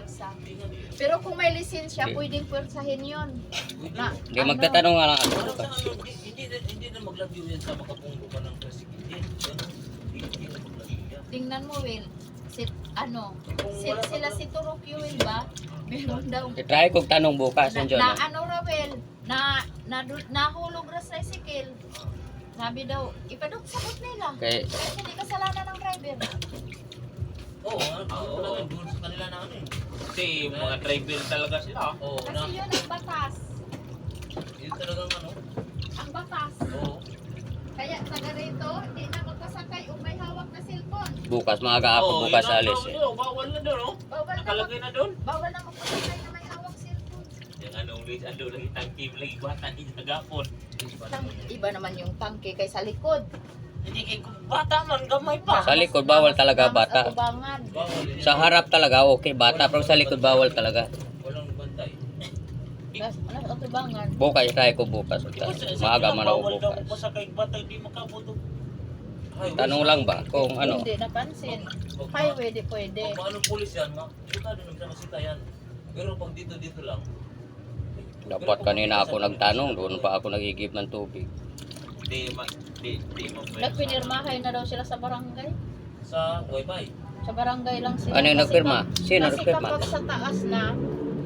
puwersa. Pero kung may lisensya, pwedeng puwersahin yun. Na, Hindi, magtatanong nga lang ako. Parang sa ano, hindi na maglagyo yan sa makapunggo ka ng president. Hindi na maglagyo yan. Tingnan mo, Will. Kung wala ka Sila lang- si Turokyo, Will ba? Meron daw. I-try kong tanong bukas. Na, Nandiyan na na. ano ra, Will? Nahulog ra sa tricycle. Sabi daw, ipadok-sabot nila. Okay. Kasi hindi kasalanan ng driver. Oo, talaga doon sa kanila na ano eh. Kasi mga driver talaga sila. Oo, Kasi na. yun ang batas. Yun talagang ano. Ang batas. Oo. Kaya taga rito, hindi na magpasakay o may hawak na cellphone. Bukas, maaga ako Oo, bukas yun ang alis. problem nyo. Bawal na doon, oh. Nakalagay na doon. Bawal na magpasakay na may hawak cellphone. Yung anong list, ando lagi tangki, lagi bata, hindi nagapon. Iba naman yung tangke kay sa likod. Hindi kay bata man, gamay pa. Sa likod, bawal talaga Mas bata. atubangan. Bawal yun. Sa harap talaga, okay, bata. Pero sa likod, bawal talaga. Walang bantay. Mas atubangan. Bukas, try ko bukas. Maaga man ako Bawal daw bukas. magpasakay bata, hindi makabuto. Tanong lang ba kung ano? Hindi napansin. Highway di pwede. Kung paano pulis yan, bukado nang nakasita yan. Pero pag dito lang. Dapat kanina ako nagtanong, doon pa ako nagigib ng tubig. Hindi Nagpinirmahay na daw sila sa barangay. Sa wifi. Sa barangay lang sila. Ano yung Kasi nagpirma? Sino Kasi nagpirma? kapag sa taas na,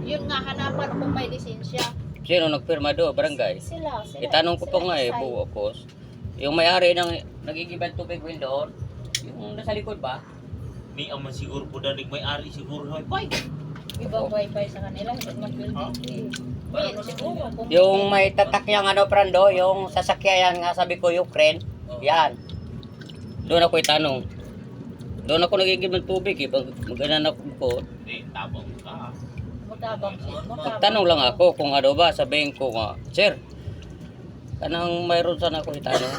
yun nga hanapan kung may lisensya. Sino nagpirma do? Barangay? Sila. Itanong ko pa nga eh, Excise. bukas. Yung may-ari ng nagigibang tubig window, yung nasa likod ba? May aman siguro po danig may ari siguro may pay. Ibang wifi sa kanila, hindi man building. Yan, siguro. Kung Yung may tatakyang ano, Prando, yung sasakyan nga sabi ko, Ukraine, yan. Doon ako itanong. Doon ako nagigib ng tubig eh, pag mag-anak ko. Hindi, tabang ka. mutabang siya. Tanong lang ako kung ano ba, sabihin ko nga, Sir, kanang mayroon sana ako itanong.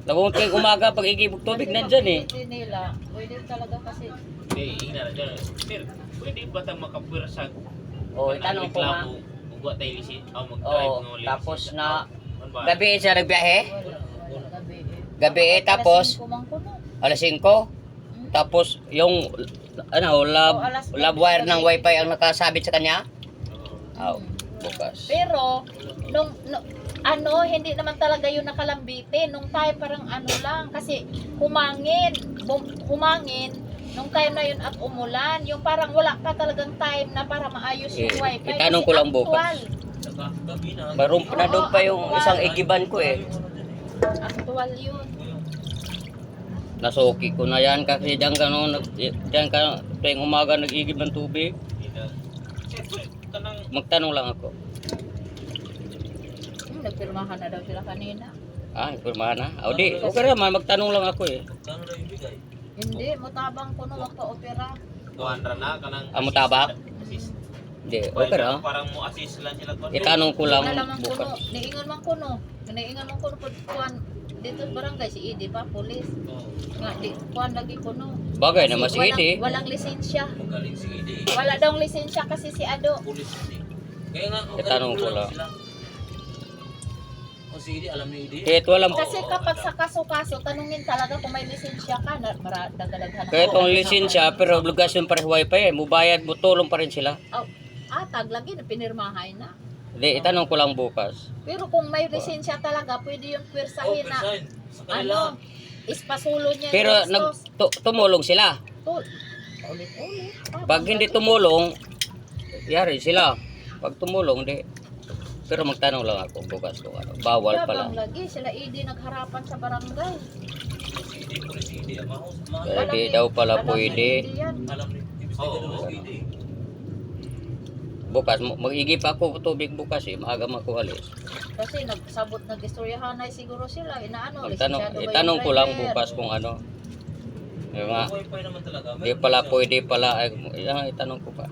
Labong kayo umaga pag igibog tubig nandyan eh. Hindi nila. Pwede talaga kasi. Hindi, ingnan na dyan. Sir, pwede ba tayong makapwersag? O, itanong ko nga. Ugwa tayo lisit. Oo, tapos na Gabi. gabi siya nagbiyahe. Wala. Gabi eh. Gabi tapos Alas 5 man kuno. alas 5. Tapos yung ano, lab wire ng wifi ang nakasabit sa kanya. Aw, bukas. Pero ano, hindi naman talaga yun nakalambitin. Nung time parang ano lang kasi humangin nung time na yun at umulan, yung parang wala ka talagang time na para maayos yung Eh, wifi. itanong Kasi ko lang bukas. actual. Saka gabi na. Maroon na doon pa yung isang igiban ko eh. Actual yun. Nasuki ko na yan kasi diyan ka no, diyan ka tuwing umaga nag-igib ng tubig. Sir, kanang Magtanong lang ako. Nagpirmahan na daw sila kanina. Ah, informahan na. O di, okay naman, magtanong lang ako eh. Kano na yung bigay? Hindi, mutabang ko no magpa-opera. kuhandra na, kanang Amo tabak? assist. Hindi, okay lang. Parang mo assist lang sila. Itanong ko lang Nalaman ko no, bukas. niingon man ko no. Niingon man ko no kuan dito sa barangay si Idi pa, pulis. Nga di kuan lagi ko no. Bagay Kasi naman si Edi. Walang lisensya. Magaling si Edi. Wala daw lisensya kasi si Ado. Pulis Edi. Kaya nga, Itanong ko lang. sila. O si Edi, alam ni Edi. Kahit walang, Kasi kapag sa kaso-kaso, tanungin talaga kung may lisensya ka, dagadaghan kahit walang lisensya, pero obligasyon pa rin wifi eh. Mubayad mo, tulong pa rin sila. Tag lagi na pinirmahay na. Hindi, itanong ko lang bukas. Pero kung may lisensya talaga, pwede yung Oh, pwersahin na persign. Sa kanila. ano, ispasulo niya Pero yung tumulong sila. ulit-ulit. Pag hindi tumulong, yari sila. Pag tumulong, di. Pero magtanong lang ako bukas kung ano. Bawal pala. Yabang lagi, sila Idi nagharapan sa barangay. Si Edi, pulis si Edi. Mahal. Kaya di daw pala Alam pwede. ni Idi yan. Alam ni Oo. si Edi. Bukas, mag-igip ako tubig bukas eh. Maaga makualis. Kasi nagsabot, nag-istoryahan na siguro sila. Inaano, Itanong ko lang bukas kung ano. Yung nga, Wifi naman talaga. di pala pwede pala. Ay, itanong ko pa.